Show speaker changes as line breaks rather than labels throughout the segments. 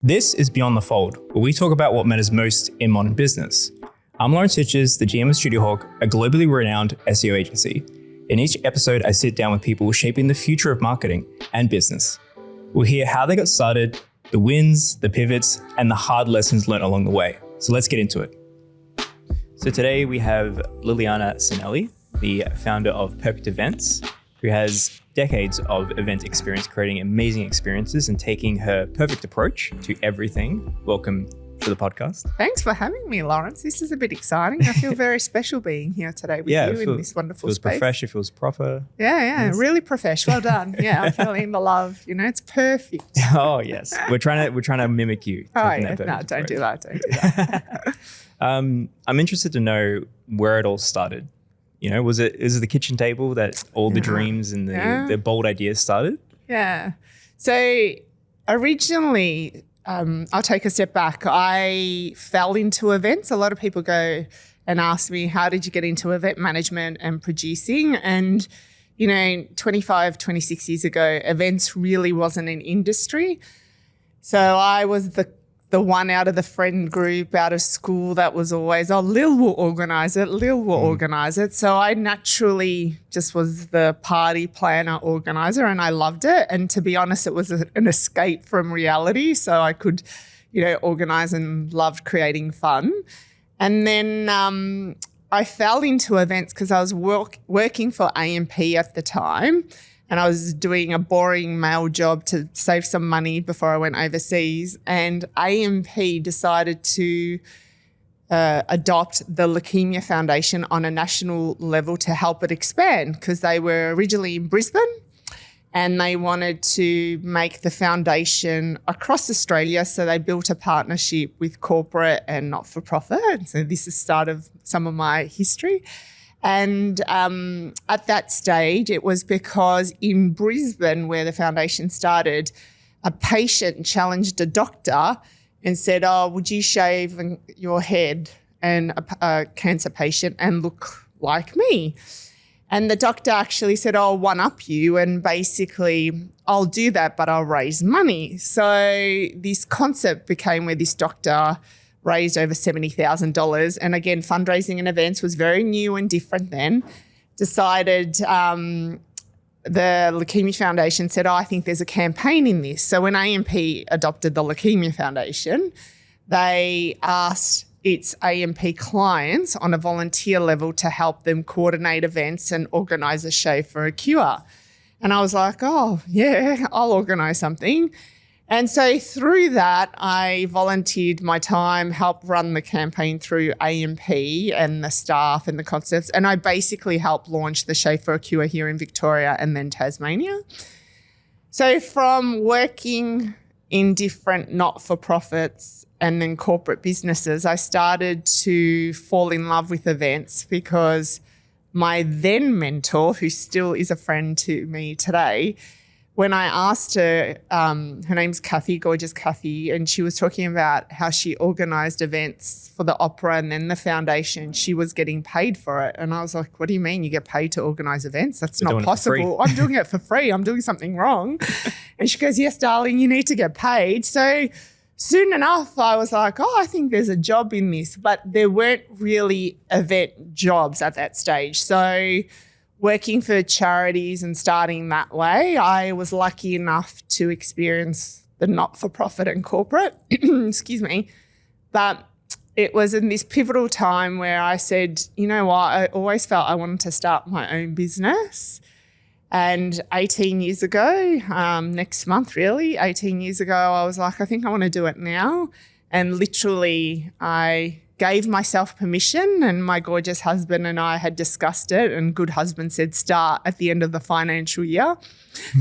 This is Beyond the Fold, where we talk about what matters most in modern business. I'm Lawrence Hitches, the GM of Studio Hawk, a globally renowned SEO agency. In each episode, I sit down with people shaping the future of marketing and business. We'll hear how they got started, the wins, the pivots, and the hard lessons learned along the way. So let's get into it. So today we have Liliana Sanelli, the founder of Perfect Events, who has decades of event experience creating amazing experiences and taking her perfect approach to everything. Welcome to the podcast.
Thanks for having me, Lawrence. This is a bit exciting. I feel very special being here today with you in this wonderful space.
It feels profesh, it feels proper.
Yeah,
Yes.
Really profesh. Well done. Yeah, I'm feeling the love. It's perfect.
Oh yes, we're trying to mimic you.
Oh yeah, no, don't do that. Don't do that.
I'm interested to know where it all started. Was it the kitchen table that all the dreams and the bold ideas started?
Yeah. So originally, I'll take a step back. I fell into events. A lot of people go and ask me, how did you get into event management and producing? And, 25, 26 years ago, events really wasn't an industry. So I was the one out of the friend group out of school that was always, Lil will organise it, organise it. So I naturally just was the party planner organiser and I loved it. And to be honest, it was an escape from reality. So I could, organise and loved creating fun. And then I fell into events because I was working for AMP at the time. And I was doing a boring mail job to save some money before I went overseas. And AMP decided to adopt the Leukemia Foundation on a national level to help it expand because they were originally in Brisbane and they wanted to make the foundation across Australia. So they built a partnership with corporate and not-for-profit. So this is the start of some of my history. And at that stage, it was because in Brisbane, where the foundation started, a patient challenged a doctor and said, would you shave your head and a cancer patient and look like me? And the doctor actually said, I'll one-up you and basically I'll do that, but I'll raise money. So this concept became where this doctor raised over $70,000. And again, fundraising and events was very new and different then. Decided the Leukemia Foundation said, I think there's a campaign in this. So when AMP adopted the Leukemia Foundation, they asked its AMP clients on a volunteer level to help them coordinate events and organise a show for a cure. And I was like, oh, yeah, I'll organise something. And so through that, I volunteered my time, helped run the campaign through AMP and the staff and the concepts. And I basically helped launch the Show for a Cure here in Victoria and then Tasmania. So from working in different not-for-profits and then corporate businesses, I started to fall in love with events because my then mentor, who still is a friend to me today, when I asked her, her name's Kathy, gorgeous Kathy, and she was talking about how she organised events for the opera and then the foundation. She was getting paid for it. And I was like, what do you mean you get paid to organise events? That's not possible. I'm doing it for free. I'm doing something wrong. And she goes, yes, darling, you need to get paid. So soon enough, I was like, I think there's a job in this. But there weren't really event jobs at that stage. So working for charities and starting that way, I was lucky enough to experience the not-for-profit and corporate, excuse me. But it was in this pivotal time where I said, you know what, I always felt I wanted to start my own business. And 18 years ago, next month really, 18 years ago, I was like, I think I want to do it now. And literally I gave myself permission and my gorgeous husband and I had discussed it and good husband said start at the end of the financial year.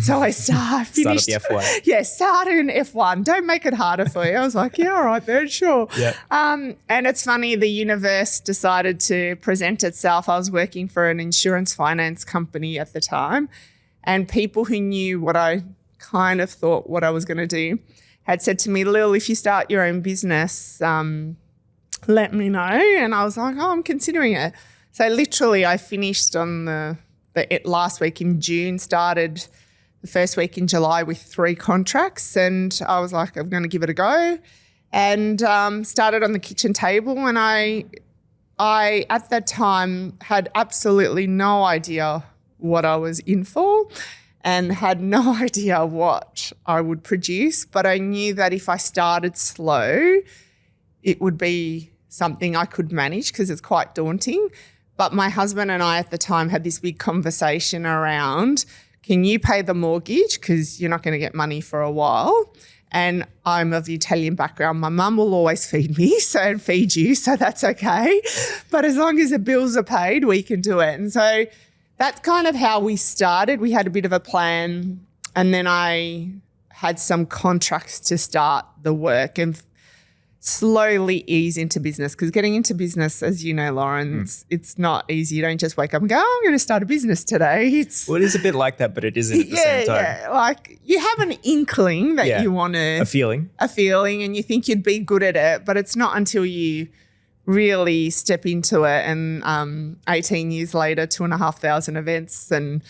So I finished.
Start at the F1.
Yeah, start in F1. Don't make it harder for you. I was like, yeah, all right then, sure.
Yeah.
And it's funny, the universe decided to present itself. I was working for an insurance finance company at the time and people who knew what I kind of thought what I was going to do had said to me, Lil, if you start your own business, let me know. And I was like, I'm considering it. So literally I finished on the last week in June, started the first week in July with 3 contracts, and I was like, I'm going to give it a go, and started on the kitchen table. And I at that time had absolutely no idea what I was in for and had no idea what I would produce, but I knew that if I started slow, it would be something I could manage because it's quite daunting. But my husband and I at the time had this big conversation around, can you pay the mortgage because you're not going to get money for a while? And I'm of the Italian background. My mum will always feed me and feed you, so that's okay. But as long as the bills are paid, we can do it. And so that's kind of how we started. We had a bit of a plan, and then I had some contracts to start the work and slowly ease into business, because getting into business, as you know, Lauren, it's not easy. You don't just wake up and go, oh, I'm going to start a business today.
It is a bit like that, but it isn't at the same time.
Yeah, like you have an inkling that you want to.
A feeling, and
you think you'd be good at it, but it's not until you really step into it. And 18 years later, 2,500 events and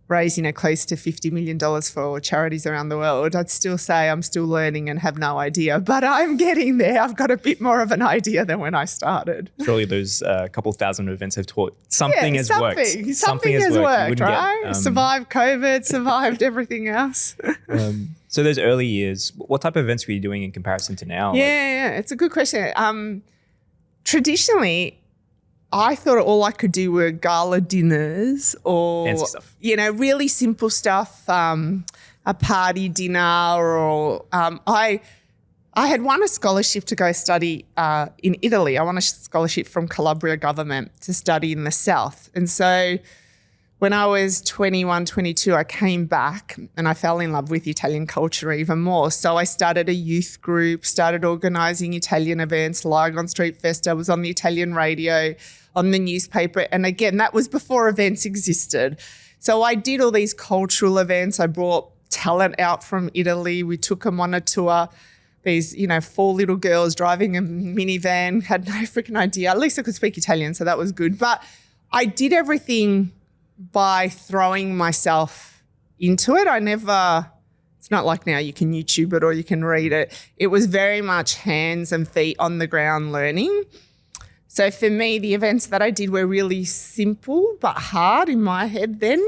raising close to $50 million for charities around the world, I'd still say I'm still learning and have no idea, but I'm getting there. I've got a bit more of an idea than when I started.
Surely those couple thousand events have taught something has worked.
Something has worked, right? Survived COVID, survived everything else.
So those early years, what type of events were you doing in comparison to now?
Yeah, it's a good question. Traditionally, I thought all I could do were gala dinners or,
fancy stuff.
Really simple stuff, a party dinner, or I had won a scholarship to go study in Italy. I won a scholarship from Calabria government to study in the south. And so when I was 21, 22, I came back and I fell in love with Italian culture even more. So I started a youth group, started organising Italian events, Lygon Street Fest. I was on the Italian radio, on the newspaper. And again, that was before events existed. So I did all these cultural events. I brought talent out from Italy. We took them on a tour. These, 4 little girls driving a minivan, had no freaking idea. At least I could speak Italian, so that was good. But I did everything by throwing myself into it. It's not like now you can YouTube it or you can read it. It was very much hands and feet on the ground learning. So for me, the events that I did were really simple but hard in my head then.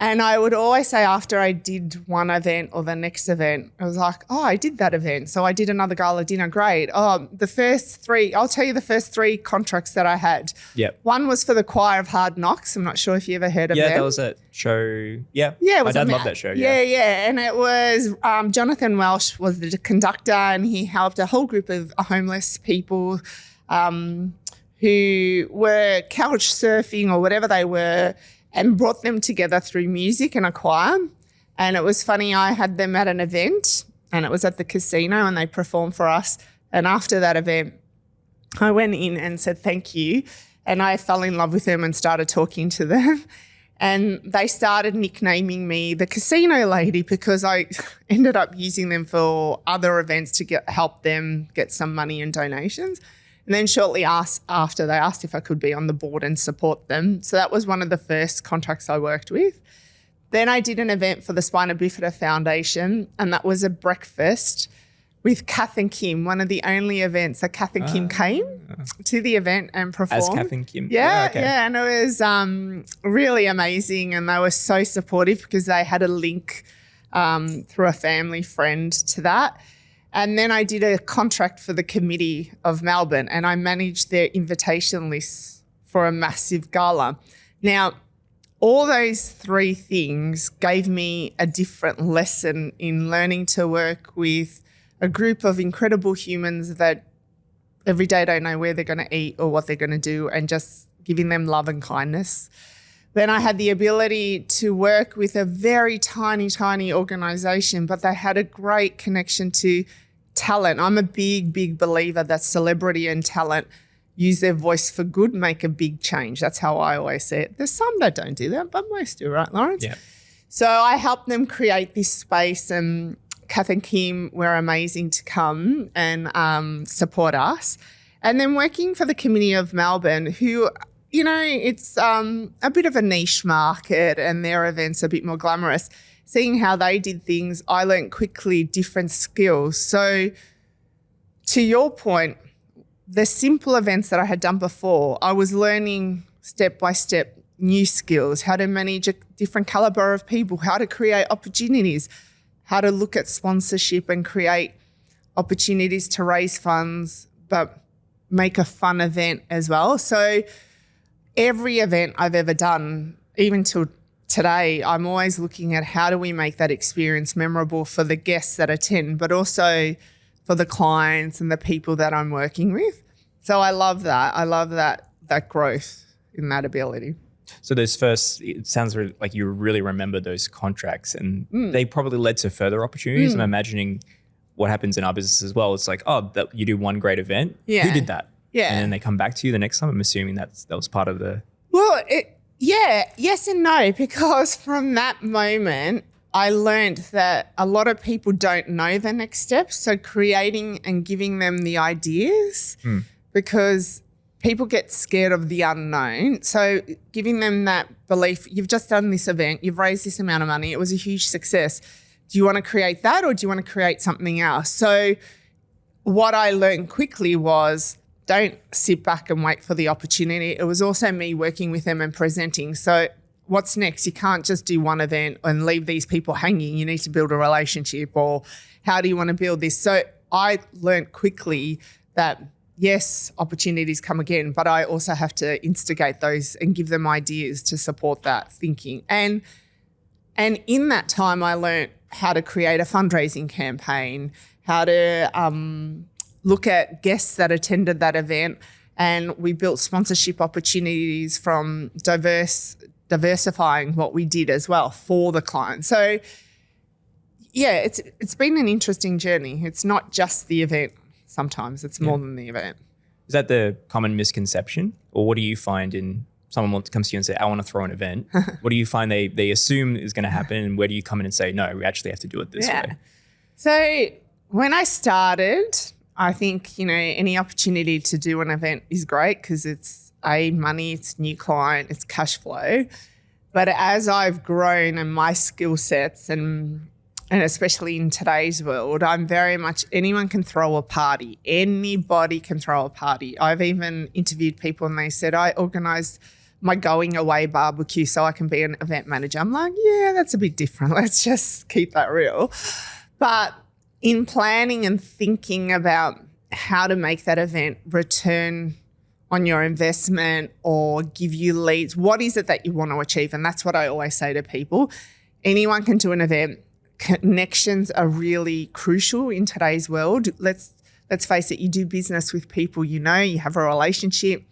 And I would always say after I did one event or the next event, I was like, oh, I did that event. So I did another gala dinner. Great. Oh, I'll tell you the first 3 contracts that I had.
Yep.
One was for the Choir of Hard Knocks. I'm not sure if you ever heard of them.
Yeah, that was that show. Yeah.
Yeah.
My dad loved that show.
Yeah. And it was Jonathan Welsh was the conductor, and he helped a whole group of homeless people who were couch surfing or whatever they were, and brought them together through music and a choir. And it was funny, I had them at an event, and it was at the casino, and they performed for us. And after that event, I went in and said thank you, and I fell in love with them and started talking to them. And they started nicknaming me the casino lady, because I ended up using them for other events to help them get some money and donations. And then shortly after, they asked if I could be on the board and support them. So that was one of the first contracts I worked with. Then I did an event for the Spina Bifida Foundation, and that was a breakfast with Kath and Kim, one of the only events that Kath and Kim came to the event and performed.
As Kath and Kim?
Yeah. And it was really amazing, and they were so supportive because they had a link through a family friend to that. And then I did a contract for the Committee of Melbourne, and I managed their invitation lists for a massive gala. Now, all those 3 things gave me a different lesson in learning to work with a group of incredible humans that every day don't know where they're going to eat or what they're going to do, and just giving them love and kindness. Then I had the ability to work with a very tiny, tiny organisation, but they had a great connection to talent. I'm a big, big believer that celebrity and talent use their voice for good, make a big change. That's how I always say it. There's some that don't do that, but most do, right, Lawrence?
Yeah.
So I helped them create this space, and Kath and Kim were amazing to come and support us. And then working for the Committee of Melbourne, who, it's a bit of a niche market, and their events are a bit more glamorous. seeing how they did things, I learned quickly different skills. So to your point, the simple events that I had done before, I was learning step by step new skills, how to manage a different caliber of people, how to create opportunities, how to look at sponsorship and create opportunities to raise funds, but make a fun event as well. So every event I've ever done, even till today, I'm always looking at how do we make that experience memorable for the guests that attend, but also for the clients and the people that I'm working with. So I love that. I love that growth in that ability.
So those first, it sounds really like you really remember those contracts, and they probably led to further opportunities. I'm imagining what happens in our business as well. It's like, that you do one great event.
Yeah.
Who did that?
Yeah.
And then they come back to you the next time. I'm assuming that was part of the...
Well, yes and no, because from that moment, I learned that a lot of people don't know the next steps. So creating and giving them the ideas, because people get scared of the unknown. So giving them that belief, you've just done this event, you've raised this amount of money, it was a huge success. Do you want to create that, or do you want to create something else? So what I learned quickly was, don't sit back and wait for the opportunity. It was also me working with them and presenting. So what's next? You can't just do one event and leave these people hanging. You need to build a relationship, or how do you want to build this? So I learned quickly that yes, opportunities come again, but I also have to instigate those and give them ideas to support that thinking. And in that time, I learned how to create a fundraising campaign, how to look at guests that attended that event, and we built sponsorship opportunities from diversifying what we did as well for the client. So yeah, it's been an interesting journey. It's not just the event. Sometimes it's more than the event.
Is that the common misconception, or what do you find in someone comes to you and say, I want to throw an event? What do you find they assume is going to happen, and where do you come in and say, no, we actually have to do it this way?
So when I started, I think, any opportunity to do an event is great because it's money, it's new client, it's cash flow. But as I've grown and my skill sets and especially in today's world, I'm very much, anyone can throw a party. Anybody can throw a party. I've even interviewed people and they said, I organised my going away barbecue so I can be an event manager. I'm like, yeah, that's a bit different. Let's just keep that real. But in planning and thinking about how to make that event return on your investment or give you leads, what is it that you want to achieve? And that's what I always say to people. Anyone can do an event. Connections are really crucial in today's world. Let's face it, you do business with people you have a relationship.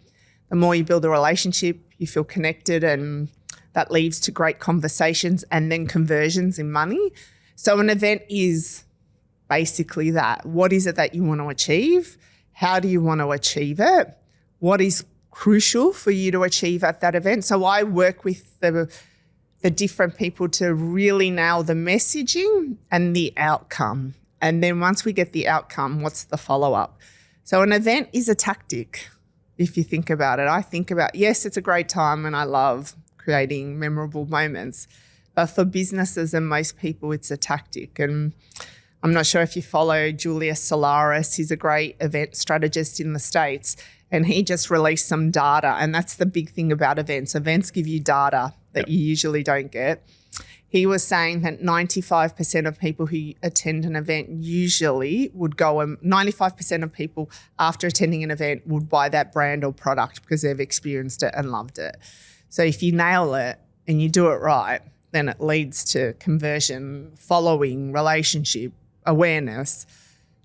The more you build a relationship, you feel connected, and that leads to great conversations and then conversions in money. So an event is basically that. What is it that you want to achieve? How do you want to achieve it? What is crucial for you to achieve at that event? So I work with the different people to really nail the messaging and the outcome. And then once we get the outcome, what's the follow-up? So an event is a tactic, if you think about it. I think about, yes, it's a great time and I love creating memorable moments. But for businesses and most people, it's a tactic. And I'm not sure if you follow Julius Solaris. He's a great event strategist in the States, and he just released some data. And that's the big thing about events. Events give you data that you usually don't get. He was saying that 95% of people who attend an event usually would go, and 95% of people after attending an event would buy that brand or product because they've experienced it and loved it. So if you nail it and you do it right, then it leads to conversion, following, relationship, awareness.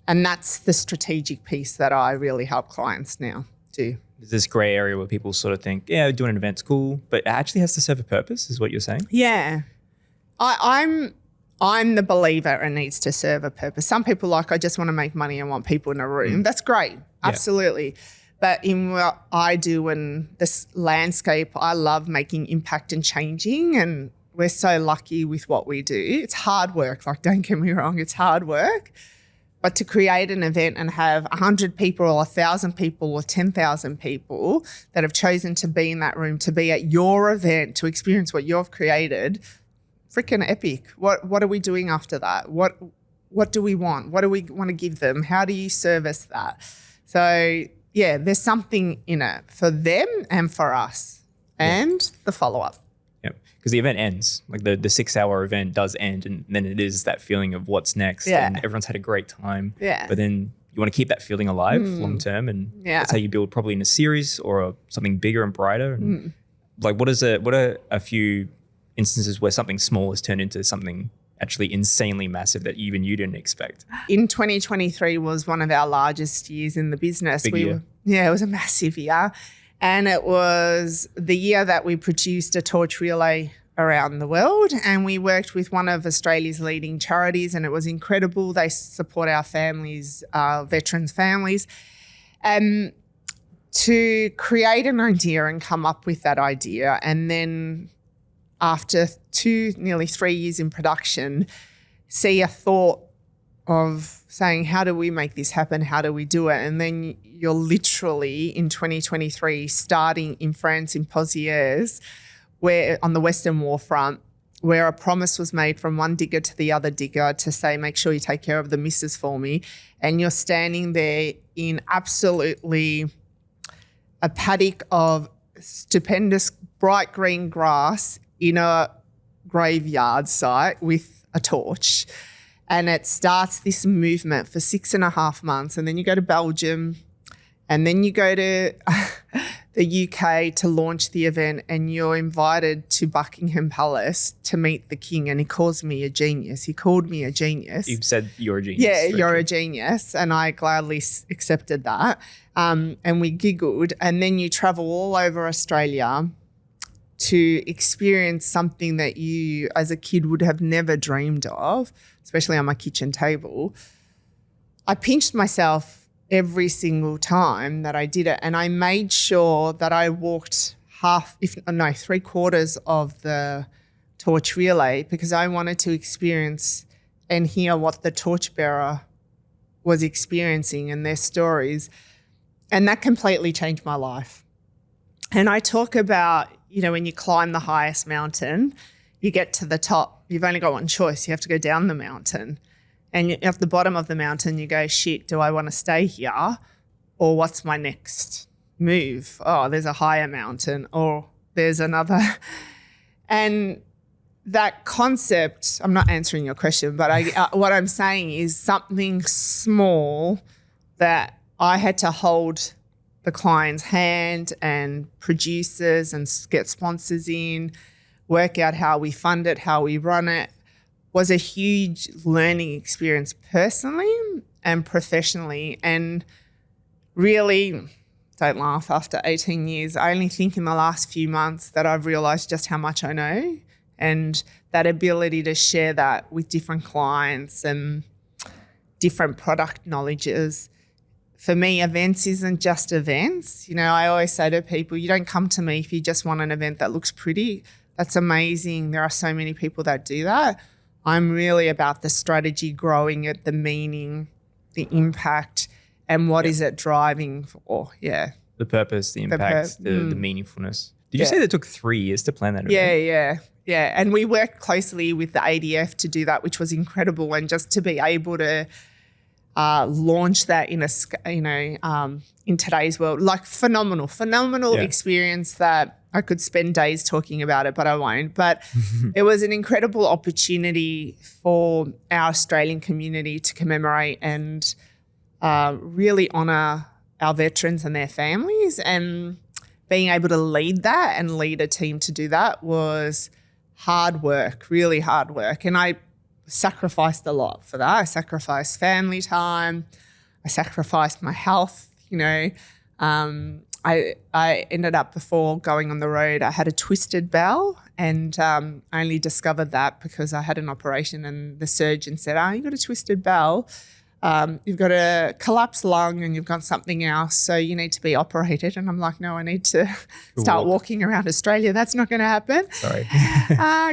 And that's the strategic piece that I really help clients now do.
There's this grey area where people sort of think, yeah, doing an event's cool, but it actually has to serve a purpose, is what you're saying?
Yeah. I'm the believer it needs to serve a purpose. Some people I just want to make money and want people in a room. That's great. Absolutely. Yeah. But in what I do in this landscape, I love making impact and changing, and we're so lucky with what we do. It's hard work. Don't get me wrong, it's hard work. But to create an event and have 100 people or 1,000 people or 10,000 people that have chosen to be in that room, to be at your event, to experience what you've created, freaking epic. What are we doing after that? What do we want? What do we want to give them? How do you service that? So yeah, there's something in it for them and for us, and the follow-up.
Yeah, because the event ends, like the 6-hour event does end, and then it is that feeling of what's next.
Yeah.
And everyone's had a great time.
Yeah.
But then you want to keep that feeling alive long term, and that's how you build probably in a series or something bigger and brighter. And like, what are a few instances where something small has turned into something actually insanely massive that even you didn't expect?
In 2023 was one of our largest years in the business.
Big year.
It was a massive year. And it was the year that we produced a torch relay around the world, and we worked with one of Australia's leading charities, and it was incredible. They support our families, veterans' families. To create an idea and come up with that idea, and then after nearly 3 years in production, see a thought of saying, how do we make this happen? How do we do it? And then you're literally in 2023 starting in France in Pozières, where on the Western Warfront, where a promise was made from one digger to the other digger to say, make sure you take care of the missus for me. And you're standing there in absolutely a paddock of stupendous bright green grass in a graveyard site with a torch. And it starts this movement for 6.5 months. And then you go to Belgium, and then you go to the UK to launch the event, and you're invited to Buckingham Palace to meet the king. And he calls me a genius. He called me a genius.
You've said you're a genius.
Yeah, you're a genius. And I gladly accepted that. And we giggled. And then you travel all over Australia to experience something that you as a kid would have never dreamed of, especially on my kitchen table. I pinched myself every single time that I did it, and I made sure that I walked 3/4 of the torch relay, because I wanted to experience and hear what the torchbearer was experiencing and their stories. And that completely changed my life. And I talk about, when you climb the highest mountain, you get to the top, you've only got one choice. You have to go down the mountain. And at the bottom of the mountain, you go, shit, do I want to stay here? Or what's my next move? Oh, there's a higher mountain, or there's another. And that concept, I'm not answering your question, but what I'm saying is something small that I had to hold the client's hand and producers and get sponsors in, work out how we fund it, how we run it, was a huge learning experience personally and professionally. And really, don't laugh, after 18 years, I only think in the last few months that I've realised just how much I know, and that ability to share that with different clients and different product knowledges. For me, events isn't just events. I always say to people, you don't come to me if you just want an event that looks pretty. That's amazing. There are so many people that do that. I'm really about the strategy, growing it, the meaning, the impact, and what is it driving for. Yeah.
The purpose, the impact, the meaningfulness. Did you say that took 3 years to plan that event?
Yeah. And we worked closely with the ADF to do that, which was incredible. And just to be able to launch that in today's world, like phenomenal experience that I could spend days talking about it, but I won't. But it was an incredible opportunity for our Australian community to commemorate and really honour our veterans and their families. And being able to lead that and lead a team to do that was hard work, really hard work. And I sacrificed a lot for that. I sacrificed family time. I sacrificed my health, I ended up, before going on the road, I had a twisted bowel, and I only discovered that because I had an operation and the surgeon said, you've got a twisted bowel, you've got a collapsed lung, and you've got something else, so you need to be operated. And I'm like, no, I need to start walking around Australia. That's not going to happen.
Sorry.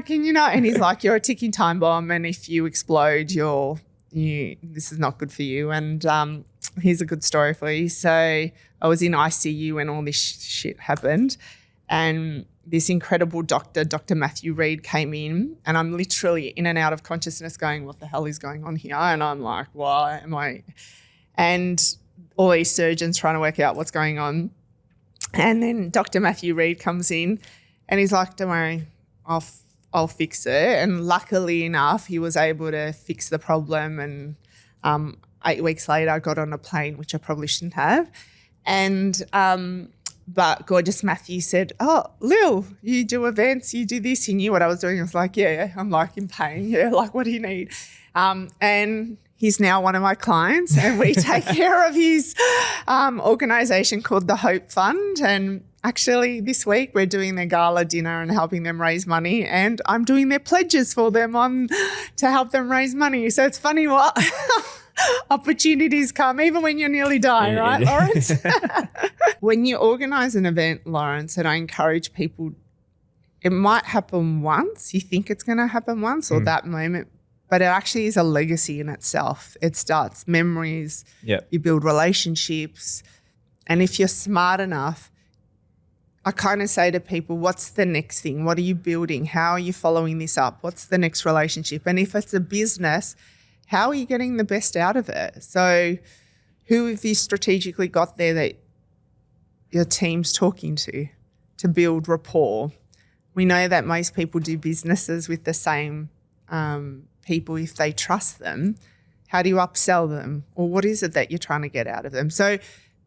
Can you not? And he's like, you're a ticking time bomb, and if you explode, this is not good for you. And here's a good story for you. So I was in ICU when all this shit happened, and this incredible doctor, Dr. Matthew Reed, came in, and I'm literally in and out of consciousness going, what the hell is going on here? And I'm like, why am I? And all these surgeons trying to work out what's going on. And then Dr. Matthew Reed comes in and he's like, don't worry, I'll fix it. And luckily enough, he was able to fix the problem. And 8 weeks later, I got on a plane, which I probably shouldn't have. And but gorgeous Matthew said, oh, Lil, you do events, you do this. He knew what I was doing. I was like, yeah, I'm like in pain. Yeah, like what do you need? And he's now one of my clients, and we take care of his organisation called the Hope Fund. And actually this week we're doing their gala dinner and helping them raise money, and I'm doing their pledges for them to help them raise money. So it's funny what opportunities come even when you're nearly dying, right, Lawrence? When you organise an event, Lawrence, and I encourage people, it might happen once. You think it's going to happen once or that moment, but it actually is a legacy in itself. It starts memories.
Yep.
You build relationships. And if you're smart enough, I kind of say to people, what's the next thing? What are you building? How are you following this up? What's the next relationship? And if it's a business, how are you getting the best out of it? So who have you strategically got there that your team's talking to build rapport? We know that most people do businesses with the same people if they trust them. How do you upsell them? Or what is it that you're trying to get out of them? So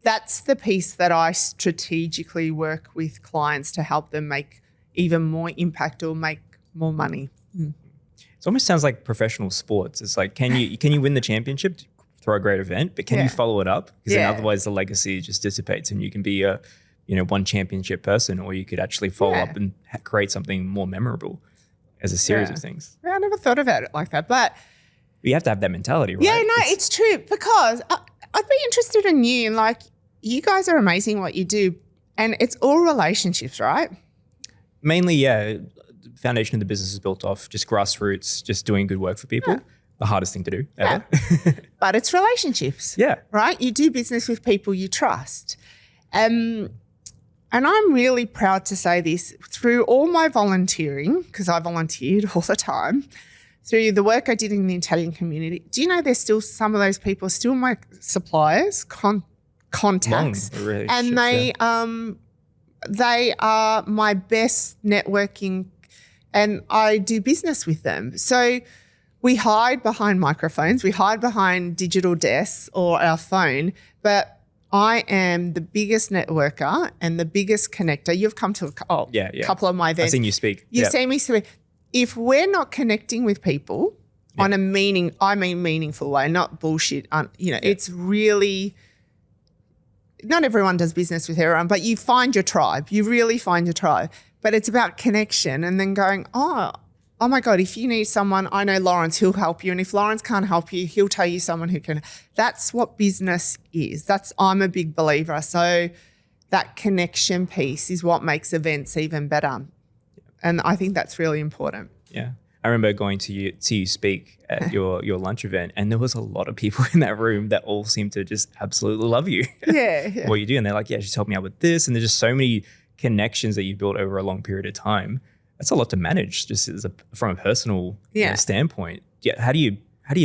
that's the piece that I strategically work with clients to help them make even more impact or make more money.
It almost sounds like professional sports. It's like, can you win the championship through a great event, but can you follow it up? Because then otherwise the legacy just dissipates, and you can be a one championship person, or you could actually follow up and create something more memorable as a series of things.
Yeah, I never thought about it like that, but
you have to have that mentality, right?
Yeah, no, it's true, because I'd be interested in you. Like, you guys are amazing what you do, and it's all relationships, right?
Mainly, yeah. The foundation of the business is built off just grassroots, just doing good work for people. Yeah. The hardest thing to do ever.
Yeah. But it's relationships.
Yeah.
Right? You do business with people you trust. And I'm really proud to say this, through all my volunteering, because I volunteered all the time, through the work I did in the Italian community, do you know there's still some of those people, still my suppliers, contacts.
Really,
and they are my best networking, and I do business with them. So we hide behind microphones, we hide behind digital desks or our phone, but I am the biggest networker and the biggest connector. You've come to a couple of my events.
I've seen you speak.
You've seen me speak. If we're not connecting with people on a meaningful way, not bullshit, it's really, not everyone does business with everyone, but you find your tribe. You really find your tribe. But it's about connection, and then going, oh my God, if you need someone, I know Lawrence, he'll help you. And if Lawrence can't help you, he'll tell you someone who can. That's what business is. I'm a big believer. So that connection piece is what makes events even better. And I think that's really important.
Yeah. I remember going to see you speak at your lunch event, and there was a lot of people in that room that all seemed to just absolutely love you.
Yeah.
What you do. And they're like, yeah, she's helped me out with this. And there's just so many connections that you've built over a long period of time. That's a lot to manage, just from a personal standpoint. Yeah. How do you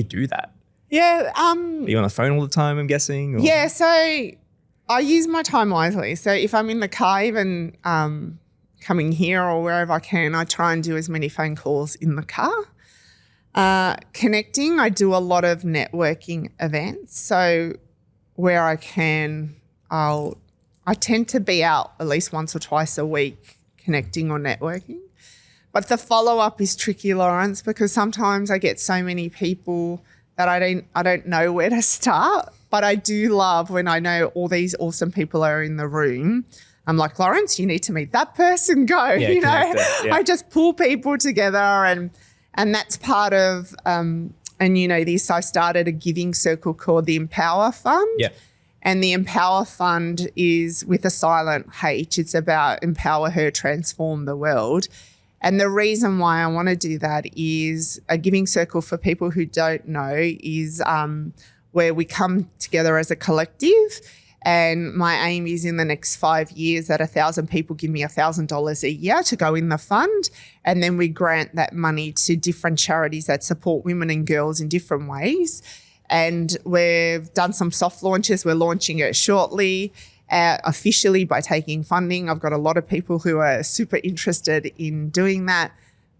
do that?
Yeah.
Are you on the phone all the time, I'm guessing? Or?
Yeah. So I use my time wisely. So if I'm in the car, even coming here or wherever I can, I try and do as many phone calls in the car. Connecting, I do a lot of networking events. So where I can, I tend to be out at least once or twice a week connecting or networking. But the follow-up is tricky, Lawrence, because sometimes I get so many people that I don't know where to start. But I do love when I know all these awesome people are in the room. I'm like, Lawrence, you need to meet that person, go. I just pull people together, and that's part of this, I started a giving circle called the Empower Fund.
Yeah.
And the Empower Fund is with a silent H. It's about empower her, transform the world. And the reason why I want to do that is a giving circle, for people who don't know, is where we come together as a collective And my aim is in the next 5 years that 1,000 people give me $1,000 a year to go in the fund. And then we grant that money to different charities that support women and girls in different ways. And we've done some soft launches. We're launching it shortly, officially by taking funding. I've got a lot of people who are super interested in doing that.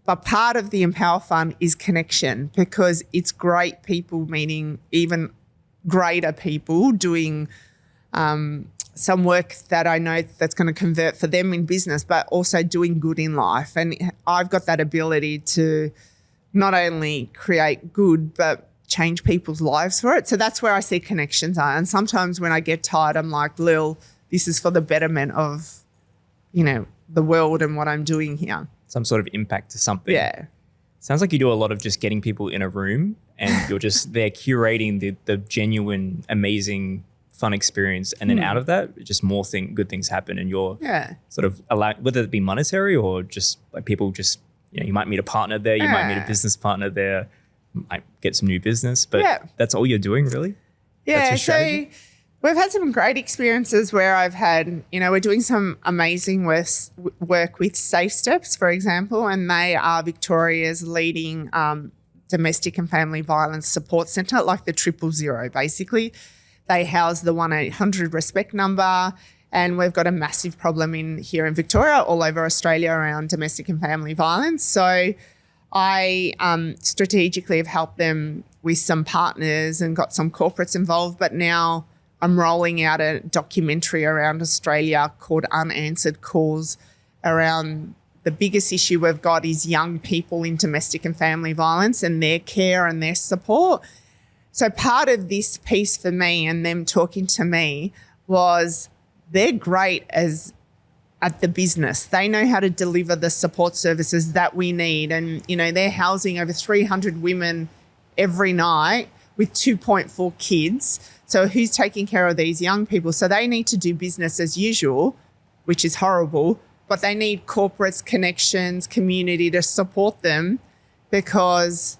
But part of the Empower Fund is connection, because it's great people meeting even greater people doing some work that I know that's going to convert for them in business, but also doing good in life. And I've got that ability to not only create good, but change people's lives for it. So that's where I see connections are. And sometimes when I get tired, I'm like, Lil, this is for the betterment of, the world and what I'm doing here.
Some sort of impact to something.
Yeah.
Sounds like you do a lot of just getting people in a room and you're just there curating the genuine, amazing, fun experience. And then out of that, just more good things happen, and you're sort of whether it be monetary or just like people just, you might meet a partner there, you might meet a business partner there, might get some new business, but that's all you're doing really?
Yeah, so we've had some great experiences where I've had, we're doing some amazing work with Safe Steps, for example, and they are Victoria's leading domestic and family violence support centre, like the 000 basically. They house the 1-800 respect number, and we've got a massive problem here in Victoria, all over Australia, around domestic and family violence. So I strategically have helped them with some partners and got some corporates involved, but now I'm rolling out a documentary around Australia called Unanswered Calls around the biggest issue we've got is young people in domestic and family violence and their care and their support. So part of this piece for me and them talking to me was they're great at the business. They know how to deliver the support services that we need. And, they're housing over 300 women every night with 2.4 kids. So who's taking care of these young people? So they need to do business as usual, which is horrible, but they need corporates, connections, community to support them, because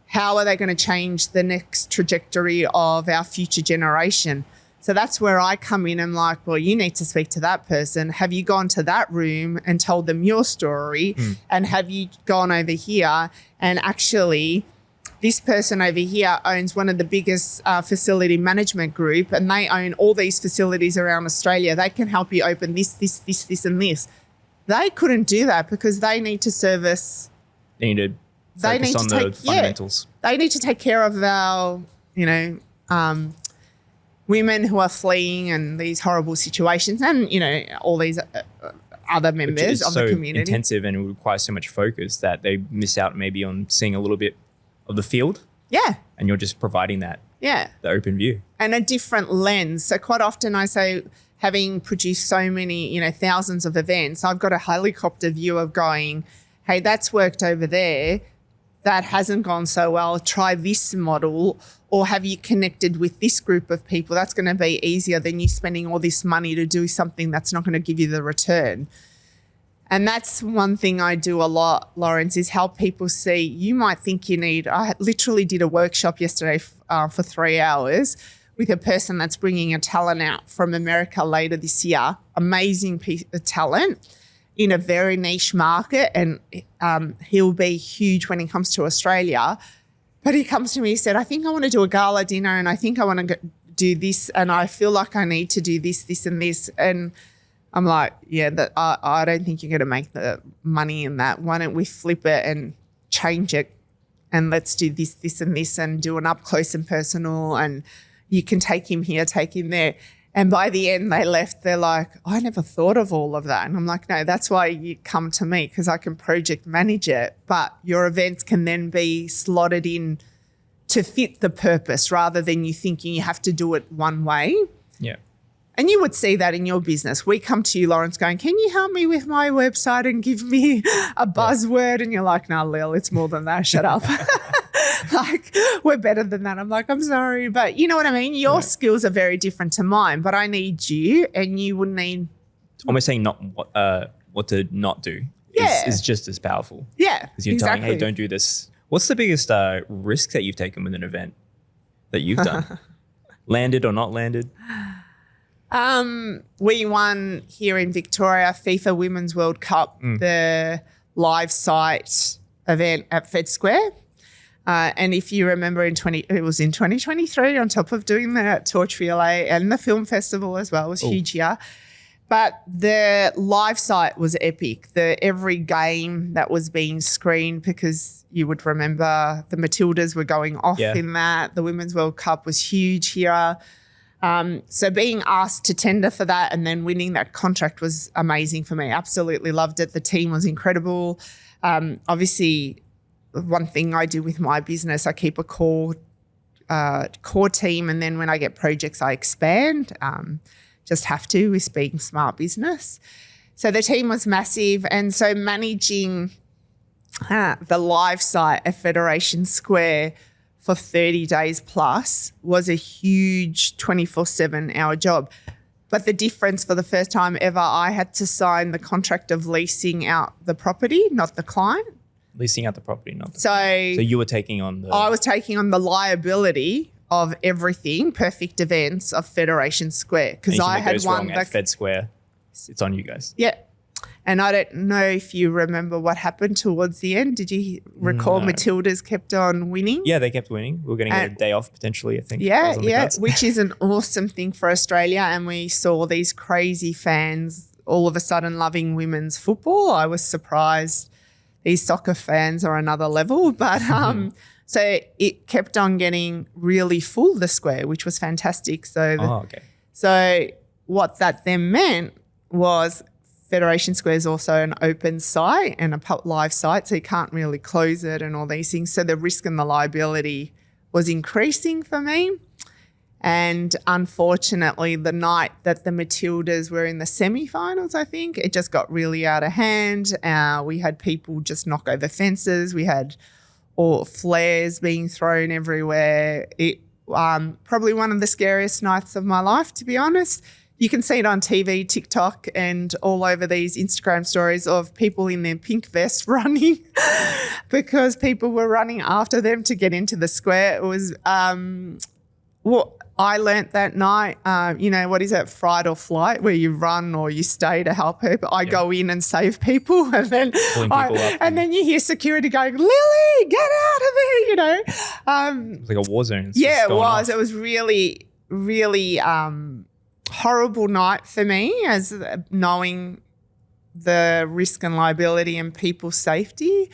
how are they going to change the next trajectory of our future generation? So that's where I come in and like, well, you need to speak to that person. Have you gone to that room and told them your story? And have you gone over here and actually this person over here owns one of the biggest facility management group, and they own all these facilities around Australia. They can help you open this, and this. They couldn't do that because they need to service.
They need to focus on the fundamentals.
They need to take care of our, women who are fleeing and these horrible situations, and all these other members of the community.
So intensive, and it requires so much focus that they miss out maybe on seeing a little bit of the field.
Yeah.
And you're just providing that.
Yeah.
The open view.
And a different lens. So quite often I say, having produced so many, thousands of events, I've got a helicopter view of going, hey, that's worked over there. That hasn't gone so well. Try this model. Or have you connected with this group of people? That's going to be easier than you spending all this money to do something that's not going to give you the return. And that's one thing I do a lot, Lawrence, is help people see, you might think you need, I literally did a workshop yesterday for 3 hours with a person that's bringing a talent out from America later this year, amazing piece of talent in a very niche market, and he'll be huge when he comes to Australia. But he comes to me, he said, I think I want to do a gala dinner, and I think I want to do this, and I feel like I need to do this, this and this. And I'm like, yeah, I don't think you're going to make the money in that. Why don't we flip it and change it, and let's do this, this and this, and do an up close and personal, and you can take him here, take him there. And by the end they left, they're like, I never thought of all of that. And I'm like, no, that's why you come to me, because I can project manage it. But your events can then be slotted in to fit the purpose rather than you thinking you have to do it one way.
Yeah.
And you would see that in your business. We come to you, Lawrence, going, can you help me with my website and give me a buzzword? And you're like, no, Lil, it's more than that. Shut up. Like, we're better than that. I'm like, I'm sorry. But you know what I mean? Your skills are very different to mine, but I need you, and you would need.
Almost saying not what to not do is just as powerful.
Yeah,
because you're telling, hey, don't do this. What's the biggest risk that you've taken with an event that you've done? Landed or not landed?
We won here in Victoria FIFA Women's World Cup, the live site event at Fed Square. And if you remember it was in 2023, on top of doing the torch relay and the film festival as well, it was huge here. But the live site was epic. Every game that was being screened, because you would remember the Matildas were going off in that. The Women's World Cup was huge here. So being asked to tender for that and then winning that contract was amazing for me. Absolutely loved it. The team was incredible. Obviously, one thing I do with my business, I keep a core team, and then when I get projects, I expand. Just have to with being smart business. So the team was massive, and so managing the live site at Federation Square for 30 days plus was a huge 24/7 hour job. But the difference, for the first time ever, I had to sign the contract of leasing out the property, not the client.
Leasing out the property, not the
So
you were taking on
I was taking on the liability of everything, perfect events of Federation Square, because I had won
at Fed Square. It's on you guys.
Yeah. And I don't know if you remember what happened towards the end. Did you recall Matildas kept on winning?
Yeah, they kept winning. We were going to get a day off potentially, I think.
Yeah, which is an awesome thing for Australia. And we saw these crazy fans all of a sudden loving women's football. I was surprised. These soccer fans are another level. But so it kept on getting really full, the square, which was fantastic. So what that then meant was Federation Square is also an open site and a live site, so you can't really close it and all these things. So the risk and the liability was increasing for me. And unfortunately, the night that the Matildas were in the semi-finals, I think, it just got really out of hand. We had people just knock over fences. We had all flares being thrown everywhere. It probably one of the scariest nights of my life, to be honest. You can see it on TV, TikTok, and all over these Instagram stories of people in their pink vests running because people were running after them to get into the square. It was what I learnt that night, what is that, fight or flight, where you run or you stay to help people. I go in and save people, and then then you hear security going, "Lily, get out of here!"
It's like a war zone.
Yeah, it was. It was really, really horrible night for me, as knowing the risk and liability and people's safety.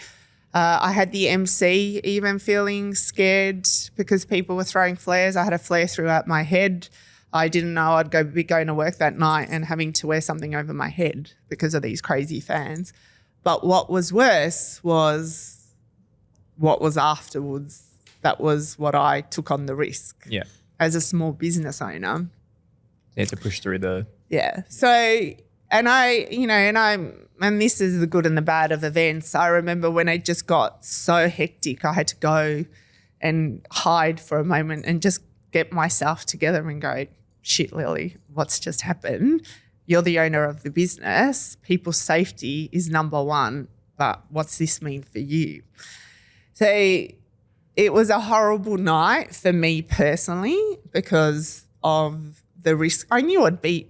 I had the MC even feeling scared because people were throwing flares. I had a flare throughout my head. I didn't know I'd be going to work that night and having to wear something over my head because of these crazy fans. But what was worse was what was afterwards. That was what I took on the risk.
Yeah.
As a small business owner.
You had to push through the...
Yeah. So, and this is the good and the bad of events. I remember when it just got so hectic, I had to go and hide for a moment and just get myself together and go, shit, Lily, what's just happened? You're the owner of the business. People's safety is number one, but what's this mean for you? So it was a horrible night for me personally because of the risk. I knew I'd be...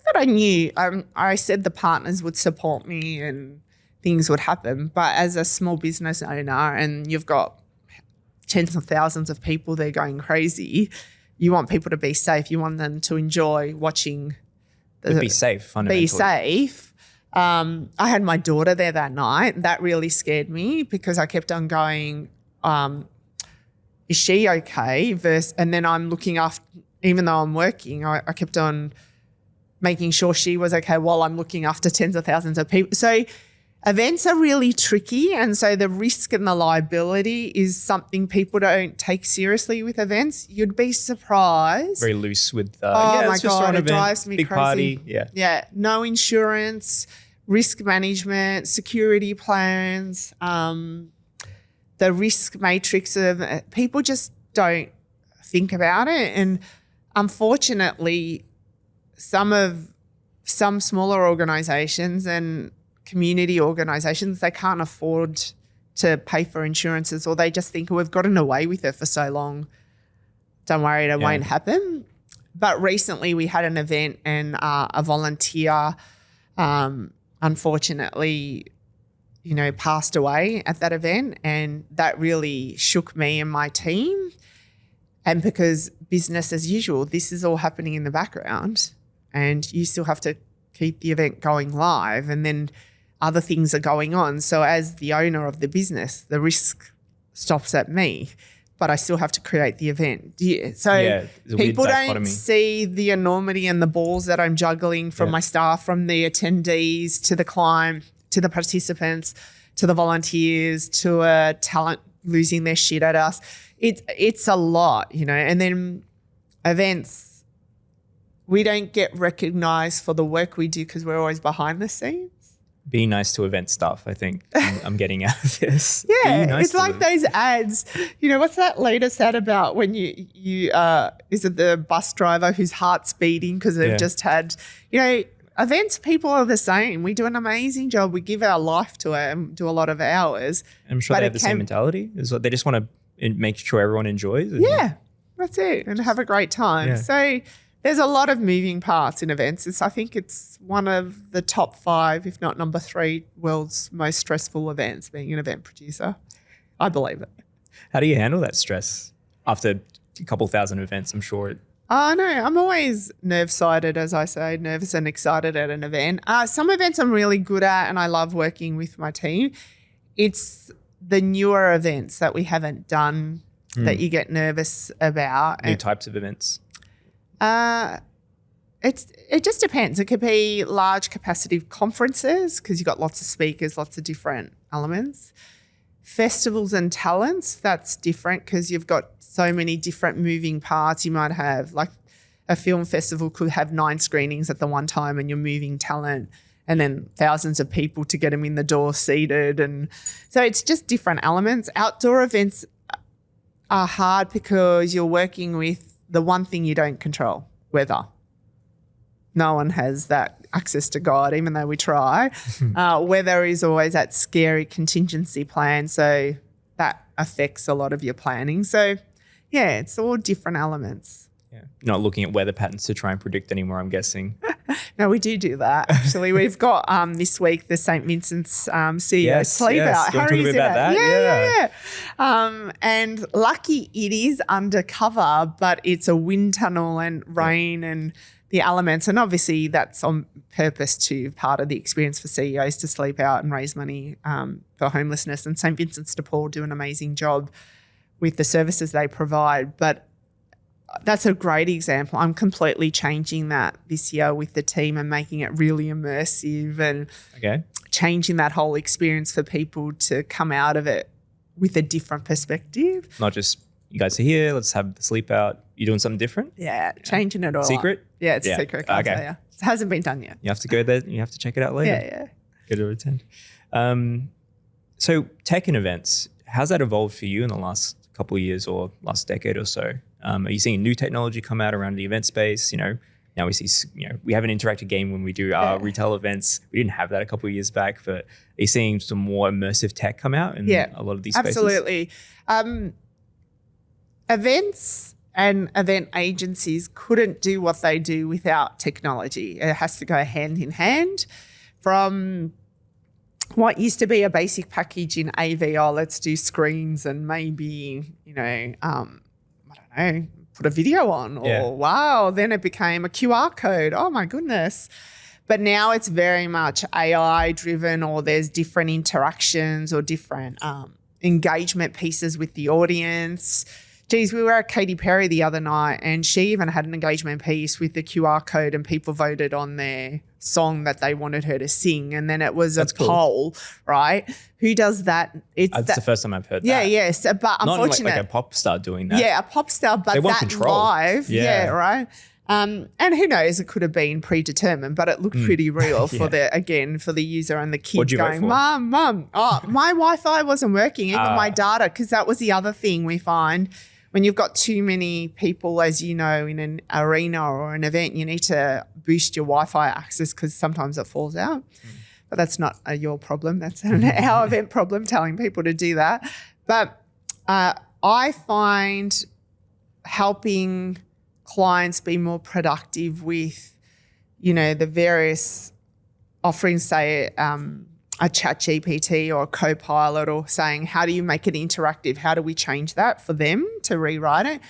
that I knew. I said the partners would support me and things would happen. But as a small business owner and you've got tens of thousands of people there going crazy, you want people to be safe. You want them to enjoy watching.
Be safe, fundamentally.
Be safe. I had my daughter there that night. That really scared me because I kept on going, is she okay? And then I'm looking after, even though I'm working, I kept on making sure she was okay while I'm looking after tens of thousands of people. So events are really tricky, and so the risk and the liability is something people don't take seriously with events. You'd be surprised.
Very loose with
my God, it drives me
big
crazy.
Party.
Yeah. No insurance, risk management, security plans, the risk matrix of people just don't think about it. And unfortunately, some smaller organisations and community organisations, they can't afford to pay for insurances, or they just think, we've gotten away with it for so long. Don't worry, it won't happen. But recently we had an event and a volunteer unfortunately, passed away at that event, and that really shook me and my team. And because business as usual, this is all happening in the background and you still have to keep the event going live, and then other things are going on. So as the owner of the business, the risk stops at me, but I still have to create the event. So people don't see the enormity and the balls that I'm juggling from my staff, from the attendees to the client, to the participants, to the volunteers, to a talent losing their shit at us. It's a lot, and then events, we don't get recognized for the work we do because we're always behind the scenes.
Be nice to event staff, I think I'm getting out of this.
Yeah, nice, it's like those ads. What's that latest ad about when you is it the bus driver whose heart's beating because they've just had, events people are the same. We do an amazing job. We give our life to it and do a lot of hours.
I'm sure they have the same mentality. They just want to make sure everyone enjoys.
Yeah, that's it, and have a great time. Yeah. So there's a lot of moving parts in events. I think it's one of the top 5, if not number 3, world's most stressful events, being an event producer. I believe it.
How do you handle that stress after a couple thousand events? I'm sure.
No, I'm always nerve-sided, as I say, nervous and excited at an event. Some events I'm really good at and I love working with my team. It's the newer events that we haven't done that you get nervous about.
New types of events?
It just depends. It could be large capacity conferences because you've got lots of speakers, lots of different elements. Festivals and talents, that's different because you've got so many different moving parts. You might have, like, a film festival could have 9 screenings at the one time and you're moving talent and then thousands of people to get them in the door seated. And so it's just different elements. Outdoor events are hard because you're working with the one thing you don't control, weather. No one has that access to God, even though we try. Weather is always that scary contingency plan, so that affects a lot of your planning. So, yeah, it's all different elements.
Yeah, not looking at weather patterns to try and predict anymore, I'm guessing.
No, we do that, actually. We've got this week the St. Vincent's CEO sleep out.
Do you want to talk about that?
Yeah. And lucky it is undercover, but it's a wind tunnel and rain and the elements. And obviously that's on purpose to part of the experience for CEOs to sleep out and raise money for homelessness. And St. Vincent's de Paul do an amazing job with the services they provide. But that's a great example. I'm completely changing that this year with the team and making it really immersive and changing that whole experience for people to come out of it with a different perspective.
Not just, you guys are here, let's have the sleep out. You're doing something different?
Yeah, changing it all.
Secret?
Up. Yeah, it's a secret. Can't tell you. It hasn't been done yet.
You have to go there. You have to check it out later.
Yeah.
Go to attend. So tech and events, how's that evolved for you in the last couple of years or last decade or so? Are you seeing new technology come out around the event space? Now we see, we have an interactive game when we do our retail events. We didn't have that a couple of years back, but are you seeing some more immersive tech come out in a lot of these spaces?
Absolutely. Events and event agencies couldn't do what they do without technology. It has to go hand in hand. From what used to be a basic package in AV, let's do screens and maybe, put a video on or wow, then it became a QR code. Oh my goodness. But now it's very much AI driven, or there's different interactions or different engagement pieces with the audience. Geez, we were at Katy Perry the other night and she even had an engagement piece with the QR code and people voted on their song that they wanted her to sing. And then it was a poll, right? Who does that?
That's the first time I've heard that.
Yeah, yes. But unfortunately.
Not like a pop star doing that.
Yeah, a pop star, but that live. Yeah, right? And who knows, it could have been predetermined, but it looked pretty real for the user and the kid going, Mum. Oh, my Wi-Fi wasn't working, even my data, because that was the other thing we find. When you've got too many people, as you know, in an arena or an event, you need to boost your Wi-Fi access because sometimes it falls out. But that's not your problem. That's our event problem, telling people to do that. But I find helping clients be more productive with, the various offerings, say a chat GPT or a Copilot, or saying, how do you make it interactive? How do we change that for them to rewrite it?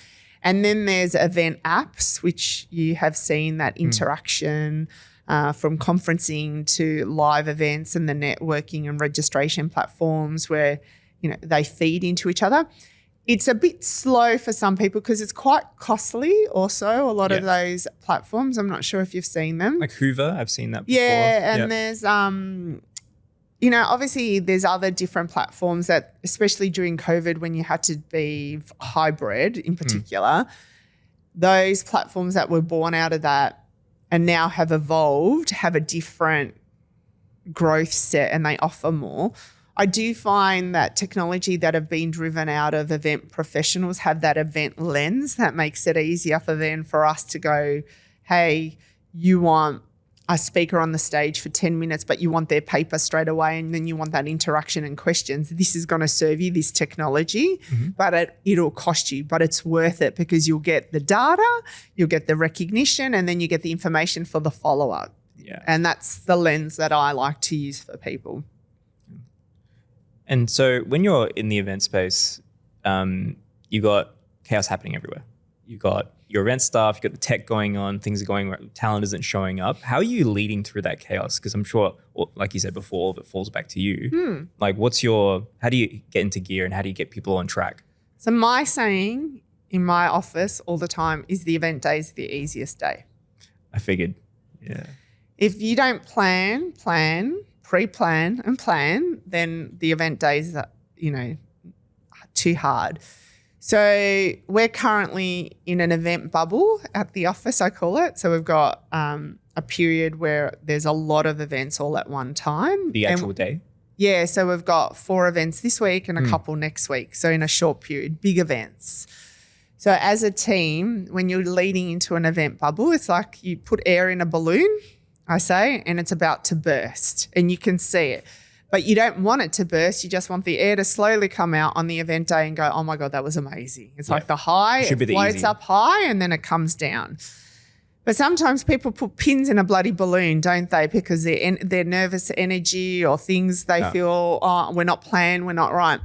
And then there's event apps, which you have seen that interaction from conferencing to live events and the networking and registration platforms where, they feed into each other. It's a bit slow for some people because it's quite costly also, a lot of those platforms. I'm not sure if you've seen them.
Like Hoover, I've seen that before.
Yeah, and there's obviously there's other different platforms that, especially during COVID when you had to be hybrid in particular, those platforms that were born out of that and now have evolved have a different growth set and they offer more. I do find that technology that have been driven out of event professionals have that event lens that makes it easier for us to go, hey, you want a speaker on the stage for 10 minutes, but you want their paper straight away and then you want that interaction and questions. This is going to serve you, this technology, but it'll cost you, but it's worth it because you'll get the data, you'll get the recognition, and then you get the information for the follow-up.
Yeah.
And that's the lens that I like to use for people.
And so when you're in the event space, you got chaos happening everywhere. You got your event staff, you got the tech going on, things are going right, talent isn't showing up. How are you leading through that chaos? Because I'm sure, like you said before, all of it falls back to you. Like how do you get into gear and how do you get people on track?
So my saying in my office all the time is the event day is the easiest day.
I figured, yeah.
If you don't pre-plan and plan, then the event days are, too hard. So we're currently in an event bubble at the office, I call it. So we've got a period where there's a lot of events all at one time.
The actual day?
Yeah, so we've got 4 events this week and a couple next week. So in a short period, big events. So as a team, when you're leading into an event bubble, it's like you put air in a balloon, I say, and it's about to burst and you can see it. But you don't want it to burst. You just want the air to slowly come out on the event day and go, oh, my God, that was amazing. It's like the high, it floats up high and then it comes down. But sometimes people put pins in a bloody balloon, don't they, because their nervous energy or things they feel, oh, we're not planned, we're not right.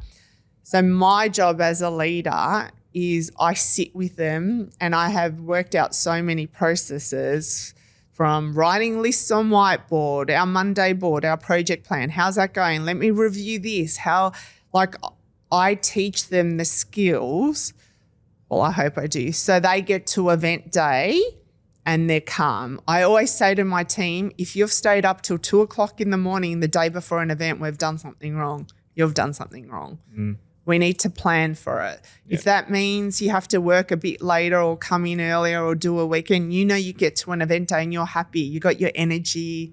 So my job as a leader is I sit with them and I have worked out so many processes from writing lists on whiteboard, our Monday board, our project plan. How's that going? Let me review this. I teach them the skills. Well, I hope I do. So they get to event day and they're calm. I always say to my team, if you've stayed up till 2:00 in the morning the day before an event, we've done something wrong. You've done something wrong. We need to plan for it. Yeah. If that means you have to work a bit later or come in earlier or do a weekend, you get to an event day and you're happy. You got your energy,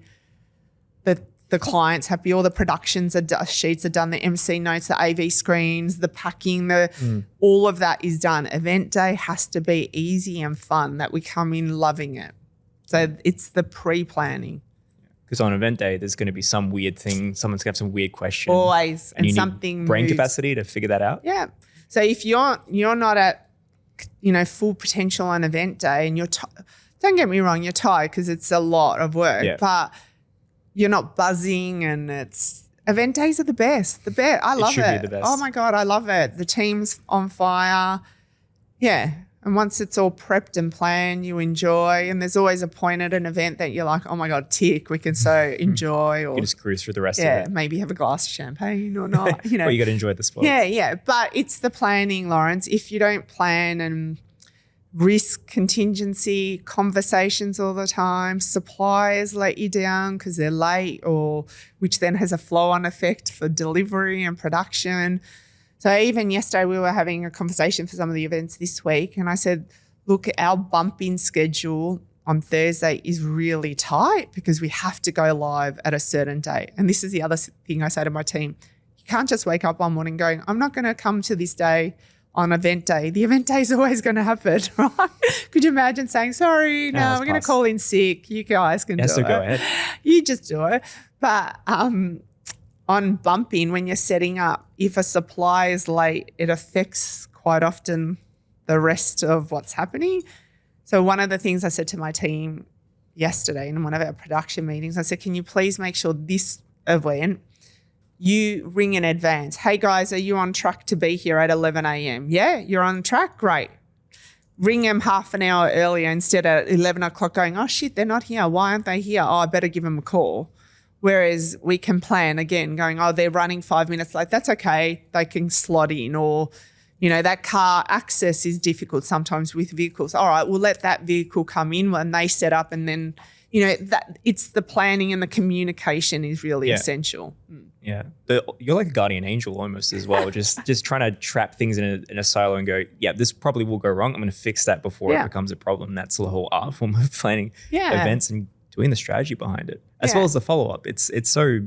the client's happy, all the productions sheets are done, the MC notes, the AV screens, the packing, all of that is done. Event day has to be easy and fun, that we come in loving it. So it's the pre-planning.
Because on event day, there's going to be some weird thing. Someone's going to have some weird question.
Always.
And you
something
need brain
moves.
capacity to figure that out.
Yeah. So if you're not at, full potential on event day and don't get me wrong, you're tired because it's a lot of work, but you're not buzzing and event days are the best. I love it.
It should be the best.
Oh my God, I love it. The team's on fire. Yeah. And once it's all prepped and planned, you enjoy. And there's always a point at an event that you're like, oh my God, tick, we can so enjoy. Or
you just cruise through the rest of it.
Maybe have a glass of champagne or not.
Well, you got to enjoy the sport.
Yeah. But it's the planning, Lawrence. If you don't plan and risk contingency, conversations all the time, suppliers let you down because they're late, or which then has a flow-on effect for delivery and production. So even yesterday we were having a conversation for some of the events this week and I said, look, our bump-in schedule on Thursday is really tight because we have to go live at a certain date. And this is the other thing I say to my team. You can't just wake up one morning going, I'm not going to come to this day on event day. The event day is always going to happen, right? Could you imagine saying, sorry, no, we're going to call in sick. You guys can do it.
So go ahead.
You just do it. But on bumping, when you're setting up, if a supply is late, it affects quite often the rest of what's happening. So one of the things I said to my team yesterday in one of our production meetings, I said, can you please make sure this event you ring in advance? Hey guys, are you on track to be here at 11 a.m.? Yeah, you're on track? Great. Ring them half an hour earlier instead of 11 o'clock going, oh shit, they're not here. Why aren't they here? Oh, I better give them a call. Whereas we can plan again going, oh, they're running 5 minutes late. That's okay. They can slot in. Or, that car access is difficult sometimes with vehicles. All right, we'll let that vehicle come in when they set up, and then, that it's the planning and the communication is really essential.
Yeah. You're like a guardian angel almost as well, just trying to trap things in a silo and go, yeah, this probably will go wrong. I'm going to fix that before it becomes a problem. That's the whole art form of planning events and doing the strategy behind it, as well as the follow-up. It's so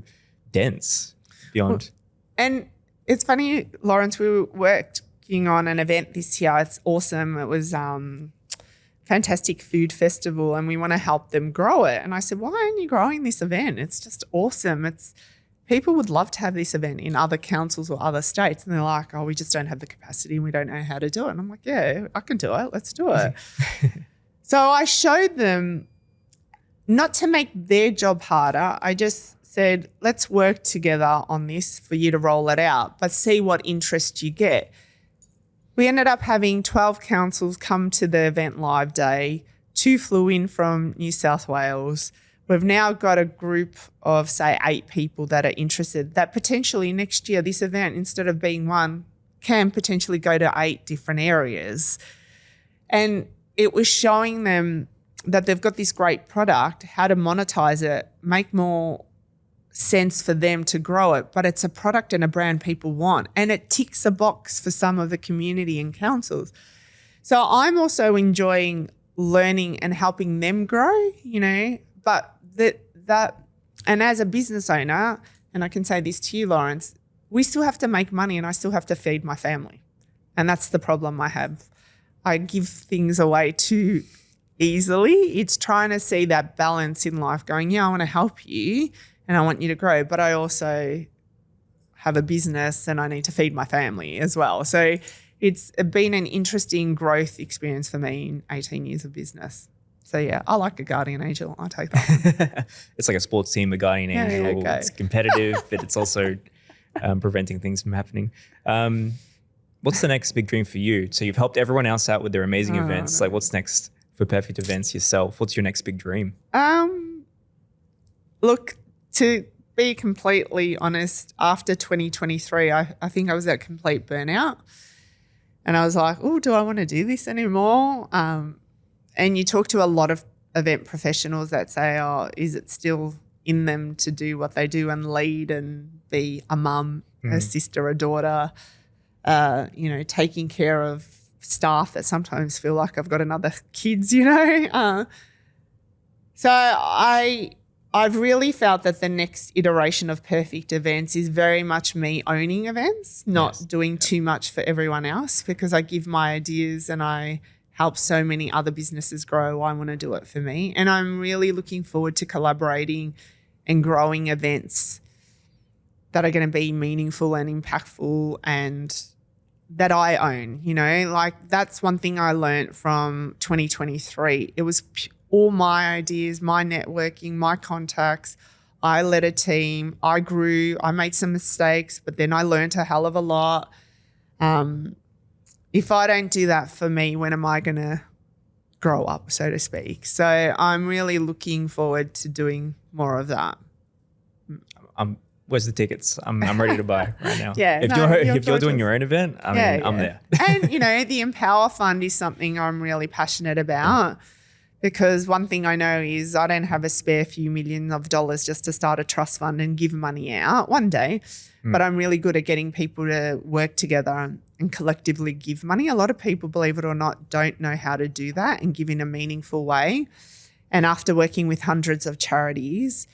dense beyond.
And it's funny, Lawrence, we were working on an event this year. It's awesome. It was fantastic food festival, and we want to help them grow it. And I said, why aren't you growing this event? It's just awesome. People would love to have this event in other councils or other states. And they're like, oh, we just don't have the capacity and we don't know how to do it. And I'm like, yeah, I can do it. Let's do it. So I showed them, not to make their job harder, I just said, let's work together on this for you to roll it out, but see what interest you get. We ended up having 12 councils come to the event live day. 2 flew in from New South Wales. We've now got a group of, say, 8 people that are interested, that potentially next year this event, instead of being 1, can potentially go to 8 different areas. And it was showing them that they've got this great product, how to monetize it, make more sense for them to grow it, but it's a product and a brand people want, and it ticks a box for some of the community and councils. So I'm also enjoying learning and helping them grow, but that and as a business owner, and I can say this to you, Lawrence, we still have to make money and I still have to feed my family. And that's the problem I have. I give things away too easily. It's trying to see that balance in life, going, yeah, I want to help you and I want you to grow, but I also have a business and I need to feed my family as well. So it's been an interesting growth experience for me in 18 years of business. So, yeah, I like a guardian angel. I'll take that.
It's like a sports team, a guardian angel. It's competitive, but it's also preventing things from happening. What's the next big dream for you? So you've helped everyone else out with their amazing events. Like, what's next for Perfect Events yourself? What's your next big dream?
Look, to be completely honest, after 2023, I think I was at complete burnout. And I was like, oh, do I want to do this anymore? And you talk to a lot of event professionals that say, oh, is it still in them to do what they do and lead and be a mum, a sister, a daughter, taking care of staff that sometimes feel like I've got another kids, So I've really felt that the next iteration of Perfect Events is very much me owning events, not doing too much for everyone else, because I give my ideas and I help so many other businesses grow. I want to do it for me. And I'm really looking forward to collaborating and growing events that are going to be meaningful and impactful and that I own, like that's one thing I learned from 2023. It was all my ideas, my networking, my contacts. I led a team. I grew. I made some mistakes, but then I learned a hell of a lot. If I don't do that for me, when am I going to grow up, so to speak? So I'm really looking forward to doing more of that.
Where's the tickets? I'm ready to buy right now.
If
you're doing your own event, I'm there.
And, the Empower Fund is something I'm really passionate about. Because one thing I know is I don't have a spare few millions of dollars just to start a trust fund and give money out one day. But I'm really good at getting people to work together and collectively give money. A lot of people, believe it or not, don't know how to do that and give in a meaningful way. And after working with hundreds of charities,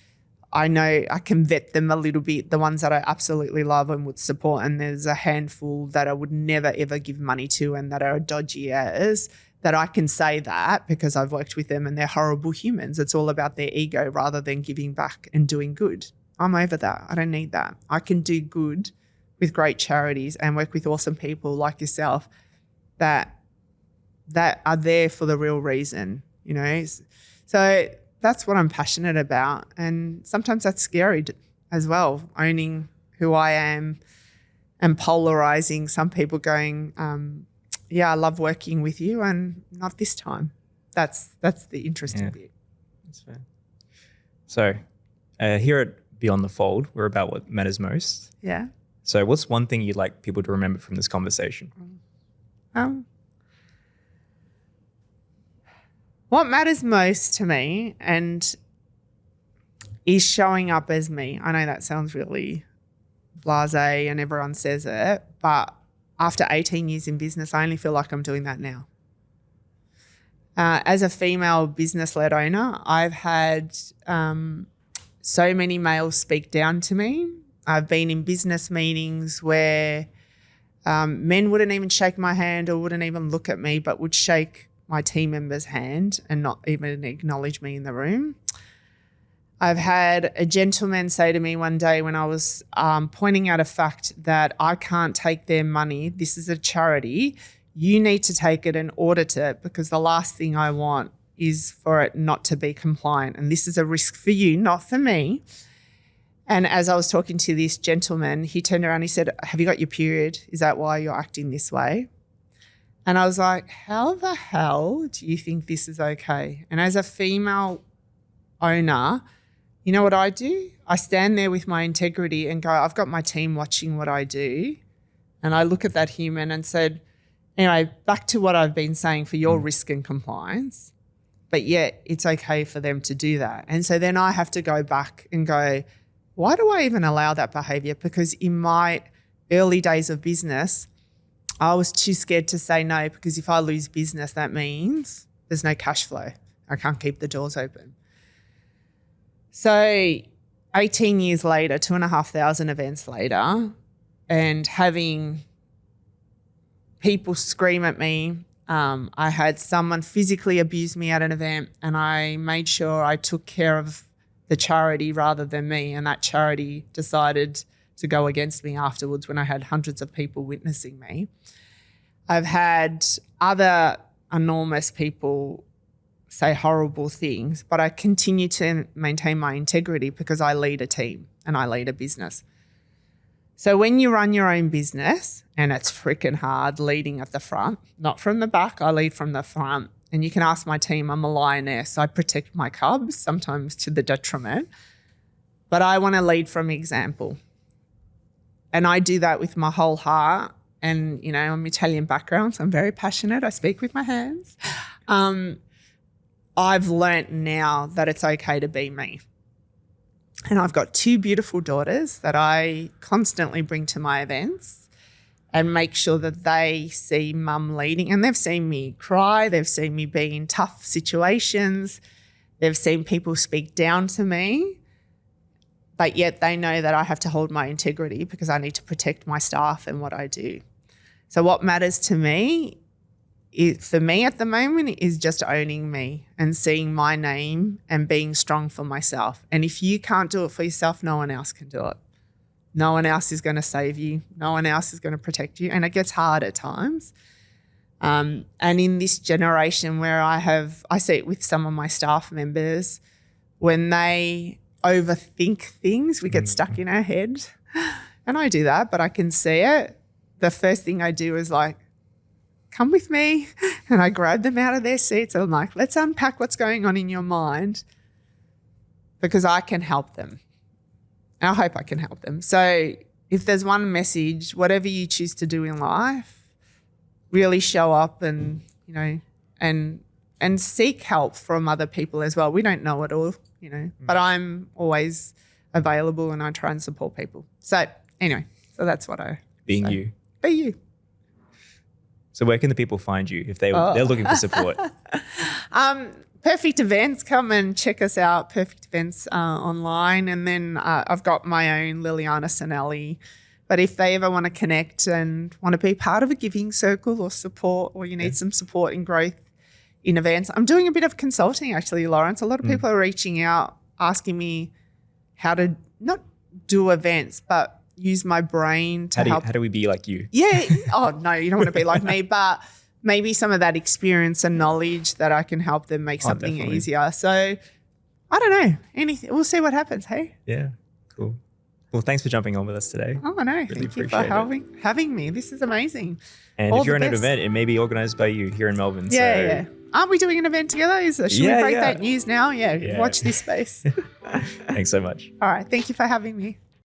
I know I can vet them a little bit, the ones that I absolutely love and would support. And there's a handful that I would never, ever give money to and that are dodgy as that I can say that because I've worked with them and they're horrible humans. It's all about their ego rather than giving back and doing good. I'm over that. I don't need that. I can do good with great charities and work with awesome people like yourself that that are there for the real reason, you know. So that's what I'm passionate about. And sometimes that's scary as well, owning who I am and polarizing some people going, I love working with you and not this time. That's the interesting bit.
That's fair. So here at Beyond the Fold, we're about what matters most.
Yeah.
So what's one thing you'd like people to remember from this conversation?
What matters most to me and is showing up as me. I know that sounds really blasé and everyone says it, but after 18 years in business, I only feel like I'm doing that now. As a female business-led owner, I've had so many males speak down to me. I've been in business meetings where men wouldn't even shake my hand or wouldn't even look at me, but would shake my team member's hand and not even acknowledge me in the room. I've had a gentleman say to me one day when I was pointing out a fact that I can't take their money. This is a charity. You need to take it and audit it because the last thing I want is for it not to be compliant. And this is a risk for you, not for me. And as I was talking to this gentleman, he turned around and he said, have you got your period? Is that why you're acting this way? And I was like, how the hell do you think this is okay? And as a female owner, you know what I do? I stand there with my integrity and go, I've got my team watching what I do. And I look at that human and said, anyway, back to what I've been saying for your risk and compliance, but yet it's okay for them to do that. And so then I have to go back and go, why do I even allow that behavior? Because in my early days of business, I was too scared to say no because if I lose business, that means there's no cash flow. I can't keep the doors open. So 18 years later, 2,500 events later, and having people scream at me, I had someone physically abuse me at an event and I made sure I took care of the charity rather than me, and that charity decided to go against me afterwards when I had hundreds of people witnessing me. I've had other enormous people say horrible things, but I continue to maintain my integrity because I lead a team and I lead a business. So when you run your own business, and it's freaking hard leading at the front, not from the back, I lead from the front. And you can ask my team, I'm a lioness. I protect my cubs, sometimes to the detriment, but I want to lead from example. And I do that with my whole heart. And, you know, I'm Italian background, so I'm very passionate. I speak with my hands. I've learnt now that it's okay to be me. And I've got two beautiful daughters that I constantly bring to my events and make sure that they see mum leading. And they've seen me cry. They've seen me be in tough situations. They've seen people speak down to me. But yet they know that I have to hold my integrity because I need to protect my staff and what I do. So what matters to me, for me at the moment, is just owning me and seeing my name and being strong for myself. And if you can't do it for yourself, no one else can do it. No one else is going to save you. No one else is going to protect you. And it gets hard at times. And in this generation where I see it with some of my staff members, when they overthink things, we get stuck in our head. And I do that, but I can see it. The first thing I do is like, come with me. And I grab them out of their seats. And I'm like, let's unpack what's going on in your mind because I can help them. And I hope I can help them. So if there's one message, whatever you choose to do in life, really show up and, you know, and seek help from other people as well. We don't know it all, you know, but I'm always available and I try and support people. So anyway, so that's what I
Being
say.
you.
Be you.
So where can the people find you if they're looking for support?
Perfect Events, come and check us out, Perfect Events online. And then I've got my own Liliana Sanelli. But if they ever want to connect and want to be part of a giving circle or support, or you need some support in growth in events, I'm doing a bit of consulting actually, Lawrence. A lot of people are reaching out, asking me how to not do events, but use my brain to help.
How do we be like you?
Yeah. Oh, no, you don't want to be like me, but maybe some of that experience and knowledge that I can help them make something
definitely.
easier. So I don't know. Anything. We'll see what happens. Hey.
Yeah, cool. Well, thanks for jumping on with us today.
Oh, no. Thank you for having me. This is amazing.
And
All
if you're
the
in an
best.
event, it may be organised by you here in Melbourne.
Yeah. Aren't we doing an event together? Should we break that news now? Yeah. Watch this space.
Thanks so much.
All right. Thank you for having me.